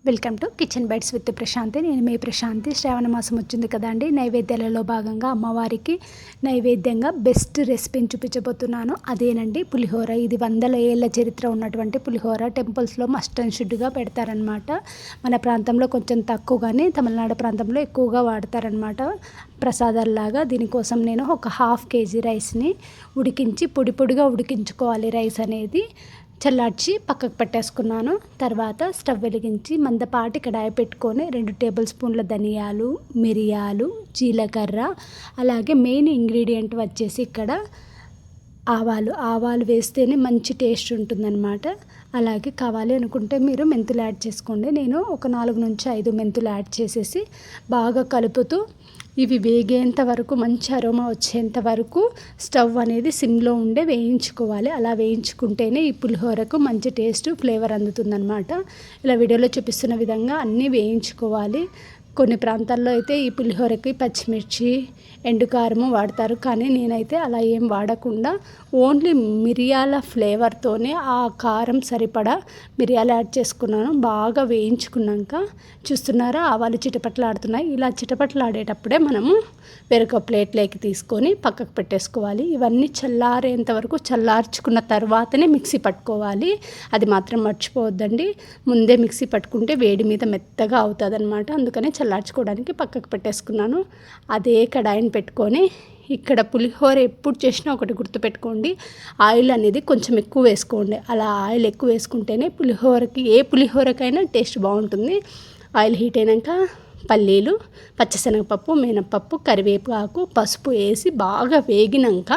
Welcome to kitchen bites with Prashanthi. నేను మీ ప్రశాంతి. శ్రావణ మాసం వచ్చింది కదండి. నైవేద్యాలలో భాగంగా అమ్మవారికి నైవేద్యంగా బెస్ట్ రెసిపీని చూపించబోతున్నాను. అదేనండి పులిహోర. ఇది 100 ఏళ్ళ చరిత్ర ఉన్నటువంటి పులిహోర. టెంపుల్స్లో మస్ట్ అండ్ షుడ్గా పెడతారనమాట. మన ప్రాంతంలో కొంచెం తక్కువ, కానీ తమిళనాడు ప్రాంతంలో ఎక్కువగా వాడతారనమాట ప్రసాదాల్లాగా. దీనికోసం నేను ఒక 1/2 kg రైస్ని ఉడికించి పొడిగా ఉడికించుకోవాలి. రైస్ అనేది చల్లార్చి పక్కకు పెట్టేసుకున్నాను. తర్వాత స్టవ్ వెలిగించి మందపాటి కడాయి పెట్టుకొని 2 టేబుల్ స్పూన్ల ధనియాలు, మిరియాలు, జీలకర్ర, అలాగే మెయిన్ ఇంగ్రీడియంట్ వచ్చేసి ఇక్కడ ఆవాలు వేస్తేనే మంచి టేస్ట్ ఉంటుందన్నమాట. అలాగే కావాలి అనుకుంటే మీరు మెంతులు యాడ్ చేసుకోండి. నేను ఒక 4 నుంచి 5 మెంతులు యాడ్ చేసేసి బాగా కలుపుతూ ఇవి వేగేంత వరకు, మంచి అరోమా వచ్చేంత వరకు స్టవ్ అనేది సిమ్లో ఉండే వేయించుకోవాలి. అలా వేయించుకుంటేనే ఈ పులిహోరకు మంచి టేస్ట్, ఫ్లేవర్ అందుతుందన్నమాట. ఇలా వీడియోలో చూపిస్తున్న విధంగా అన్నీ వేయించుకోవాలి. కొన్ని ప్రాంతాల్లో అయితే ఈ పులిహోరకి పచ్చిమిర్చి, ఎండుకారము వాడతారు, కానీ నేనైతే అలా ఏం వాడకుండా ఓన్లీ మిరియాల ఫ్లేవర్తోనే ఆ కారం సరిపడా మిరియాలు యాడ్ చేసుకున్నాను. బాగా వేయించుకున్నాక చూస్తున్నారా, ఆవాలు చిటపట్లాడుతున్నాయి. ఇలా చిటపట్లాడేటప్పుడే మనము వేరొక ప్లేట్లోకి తీసుకొని పక్కకు పెట్టేసుకోవాలి. ఇవన్నీ చల్లారేంత వరకు చల్లార్చుకున్న తర్వాతనే మిక్సీ పట్టుకోవాలి. అది మాత్రం మర్చిపోవద్దండి. ముందే మిక్సీ పట్టుకుంటే వేడి మీద మెత్తగా అవుతుంది అనమాట. అందుకని చల్లార్చుకోవడానికి పక్కకు పెట్టేసుకున్నాను. అదే కడాయిని పెట్టుకొని ఇక్కడ పులిహోర ఎప్పుడు చేసినా ఒకటి గుర్తుపెట్టుకోండి, ఆయిల్ అనేది కొంచెం ఎక్కువ వేసుకోండి. అలా ఆయిల్ ఎక్కువ వేసుకుంటేనే ఏ పులిహోరకైనా టేస్ట్ బాగుంటుంది. ఆయిల్ హీట్ అయినాక పల్లీలు, పచ్చిశనగపప్పు, మినపప్పు, కరివేపాకు, పసుపు వేసి బాగా వేగినాక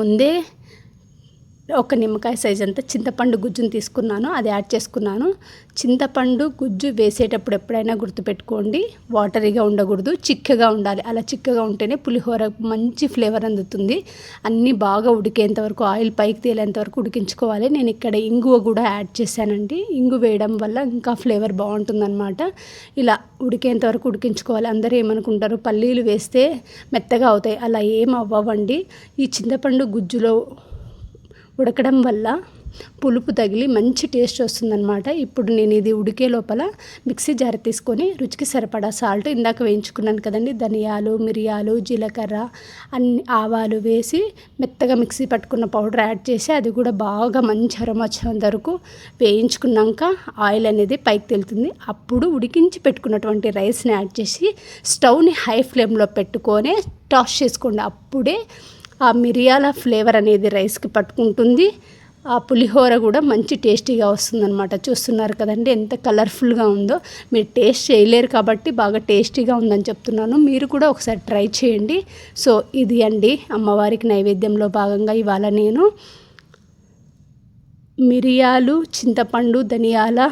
ముందే ఒక నిమ్మకాయ సైజ్ అంతా చింతపండు గుజ్జును తీసుకున్నాను, అది యాడ్ చేసుకున్నాను. చింతపండు గుజ్జు వేసేటప్పుడు ఎప్పుడైనా గుర్తుపెట్టుకోండి, వాటరీగా ఉండకూడదు, చిక్కగా ఉండాలి. అలా చిక్కగా ఉంటేనే పులిహోర మంచి ఫ్లేవర్ అందుతుంది. అన్నీ బాగా ఉడికేంత వరకు, ఆయిల్ పైకి తేలేంత వరకు ఉడికించుకోవాలి. నేను ఇక్కడ ఇంగువ కూడా యాడ్ చేశానండి. ఇంగు వేయడం వల్ల ఇంకా ఫ్లేవర్ బాగుంటుందన్నమాట. ఇలా ఉడికేంత వరకు ఉడికించుకోవాలి. అందరూ ఏమనుకుంటారు, పల్లీలు వేస్తే మెత్తగా అవుతాయి. అలా ఏం అవ్వవండి. ఈ చింతపండు గుజ్జులో ఉడకడం వల్ల పులుపు తగిలి మంచి టేస్ట్ వస్తుందన్నమాట. ఇప్పుడు నేను ఇది ఉడికే లోపల మిక్సీ జార్ తీసుకొని రుచికి సరిపడా సాల్ట్, ఇందాక వేయించుకున్నాను కదండి, ధనియాలు, మిరియాలు, జీలకర్ర, ఆవాలు వేసి మెత్తగా మిక్సీ పట్టుకున్న పౌడర్ యాడ్ చేసి అది కూడా బాగా మంచి అరోమా వచ్చేంత వరకు వేయించుకున్నాక ఆయిల్ అనేది పైకి తెలుతుంది. అప్పుడు ఉడికించి పెట్టుకున్నటువంటి రైస్ని యాడ్ చేసి స్టవ్ని హై ఫ్లేమ్లో పెట్టుకొని టాస్ చేసుకోండి. అప్పుడే ఆ మిరియాల ఫ్లేవర్ అనేది రైస్కి పట్టుకుంటుంది. ఆ పులిహోర కూడా మంచి టేస్టీగా వస్తుందన్నమాట. చూస్తున్నారు కదండి ఎంత కలర్ఫుల్గా ఉందో. మీరు టేస్ట్ చేయలేరు కాబట్టి బాగా టేస్టీగా ఉందని చెప్తున్నాను. మీరు కూడా ఒకసారి ట్రై చేయండి. సో ఇది అండి అమ్మవారికి నైవేద్యంలో భాగంగా ఇవాళ నేను మిరియాలు, చింతపండు, ధనియాల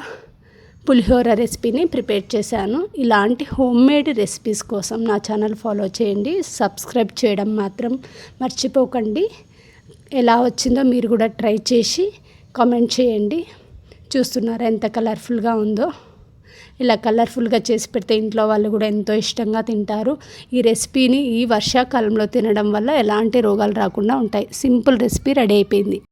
పులిహోర రెసిపీని ప్రిపేర్ చేశాను. ఇలాంటి హోమ్మేడ్ రెసిపీస్ కోసం నా ఛానల్ ఫాలో చేయండి. సబ్స్క్రైబ్ చేయడం మాత్రం మర్చిపోకండి. ఎలా వచ్చిందో మీరు కూడా ట్రై చేసి కామెంట్ చేయండి. చూస్తున్నారా ఎంత కలర్ఫుల్గా ఉందో. ఇలా కలర్ఫుల్గా చేసి పెడితే ఇంట్లో వాళ్ళు కూడా ఎంతో ఇష్టంగా తింటారు. ఈ రెసిపీని ఈ వర్షాకాలంలో తినడం వల్ల ఎలాంటి రోగాలు రాకుండా ఉంటాయి. సింపుల్ రెసిపీ రెడీ అయిపోయింది.